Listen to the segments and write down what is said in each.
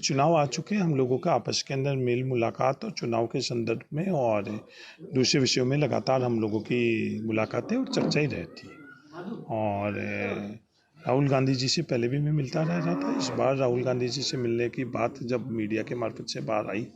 चुनाव आ चुके हैं, हम लोगों का आपस के अंदर मेल मुलाकात और चुनाव के संदर्भ में और दूसरे विषयों में लगातार हम लोगों की मुलाकातें और चर्चा ही रहती है। और राहुल गांधी जी से पहले भी मैं मिलता रह रहा था। इस बार राहुल गांधी जी से मिलने की बात जब मीडिया के मार्फत से बाहर आई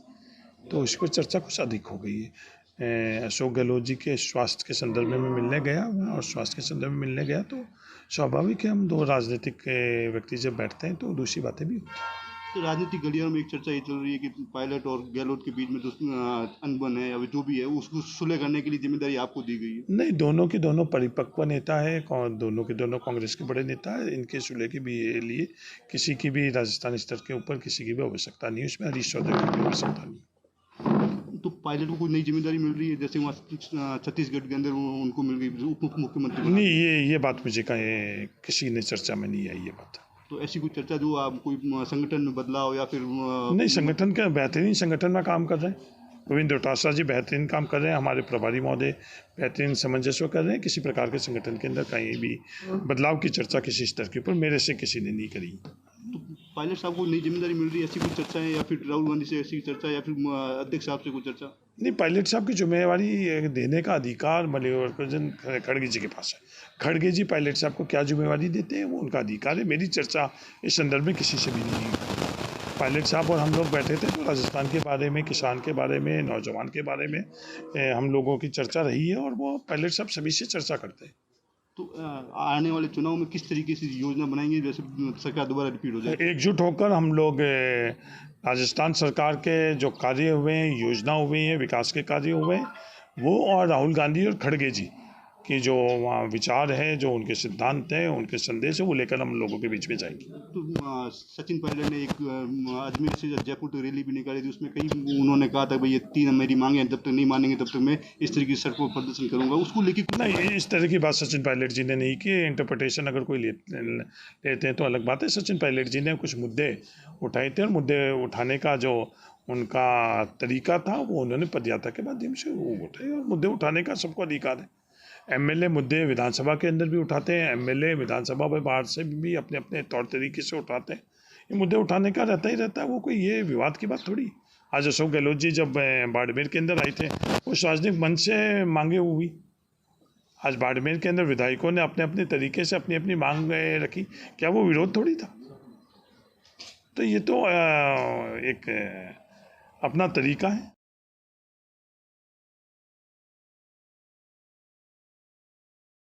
तो इसको चर्चा कुछ अधिक हो गई है। अशोक गहलोत जी के स्वास्थ्य के संदर्भ में मैं मिलने गया और स्वास्थ्य के संदर्भ में मिलने गया तो स्वाभाविक है, हम दो राजनीतिक व्यक्ति जब बैठते हैं तो दूसरी बातें भी होती हैं। तो राजनीतिक गलियारों में एक चर्चा ये चल रही है कि पायलट और गहलोत के बीच में अनबन है, या जो भी है उसको सुलह करने के लिए जिम्मेदारी आपको दी गई है। नहीं, दोनों के दोनों परिपक्व नेता है, दोनों के दोनों कांग्रेस के बड़े नेता है। इनके सुलह के भी लिए किसी की भी राजस्थान स्तर के ऊपर किसी की भी आवश्यकता नहीं है, उसमें हरीश चौधरी की भी आवश्यकता नहीं है। तो पायलट को कोई नई जिम्मेदारी मिल रही है, जैसे वहाँ छत्तीसगढ़ के अंदर उनको मिल गई उप मुख्यमंत्री नहीं, ये बात मुझे किसी ने चर्चा में नहीं आई ये बात। तो ऐसी कोई चर्चा जो आप कोई संगठन में बदलाव या फिर नहीं, संगठन का बेहतरीन संगठन में काम कर रहे हैं। गोविंद डोटासरा जी बेहतरीन काम कर रहे हैं, हमारे प्रभारी महोदय बेहतरीन सामंजस्य कर रहे हैं। किसी प्रकार के संगठन के अंदर कहीं भी बदलाव की चर्चा किसी स्तर के ऊपर मेरे से किसी ने नहीं करी। तो पायलट साहब को नई जिम्मेदारी मिल रही है, ऐसी कोई चर्चा है, या फिर राहुल गांधी से ऐसी चर्चा, या फिर अध्यक्ष साहब से कोई चर्चा? नहीं, पायलट साहब की जिम्मेवारी देने का अधिकार मल्लिकार्जुन खड़गे जी के पास है। खड़गे जी पायलट साहब को क्या जिम्मेवारी देते हैं वो उनका अधिकार है। मेरी चर्चा इस संदर्भ में किसी से भी नहीं हुई। पायलट साहब और हम लोग बैठे थे तो राजस्थान के बारे में, किसान के बारे में, नौजवान के बारे में हम लोगों की चर्चा रही है और वो पायलट साहब सभी से चर्चा करते हैं। तो आने वाले चुनाव में किस तरीके से योजना बनाएंगे जैसे सरकार दोबारा रिपीट हो जाए? एकजुट होकर हम लोग राजस्थान सरकार के जो कार्य हुए हैं, योजना हुई है, विकास के कार्य हुए हैं, वो और राहुल गांधी और खड़गे जी की जो वहाँ विचार है, जो उनके सिद्धांत हैं, उनके संदेश है, वो लेकर हम लोगों के बीच में जाएंगे। तो सचिन पायलट ने एक अजमेर से जयपुर तक रैली भी निकाली थी, उसमें कई उन्होंने कहा था भाई ये 3 मेरी मांगे हैं, जब तक नहीं मानेंगे तब तक मैं इस तरीके से सड़कों पर प्रदर्शन करूंगा। उसको लेकर नहीं, इस तरह की बात सचिन पायलट जी ने नहीं की। इंटरप्रिटेशन अगर कोई लेते हैं तो अलग बात है। सचिन पायलट जी ने कुछ मुद्दे उठाए थे और मुद्दे उठाने का जो उनका तरीका था वो उन्होंने पदयात्रा के माध्यम से वो उठाए, और मुद्दे उठाने का सबको अधिकार है। एमएलए मुद्दे विधानसभा के अंदर भी उठाते हैं, एमएलए विधानसभा में बाहर से भी अपने अपने तौर तरीके से उठाते हैं। ये मुद्दे उठाने का रहता ही रहता है, वो कोई ये विवाद की बात थोड़ी। आज अशोक गहलोत जी जब बाड़मेर के अंदर आए थे वो सार्वजनिक मंच से मांगे हुई। आज बाड़मेर के अंदर विधायकों ने अपने अपने तरीके से अपनी अपनी मांग रखी, क्या वो विरोध थोड़ी था? तो ये तो एक अपना तरीका है।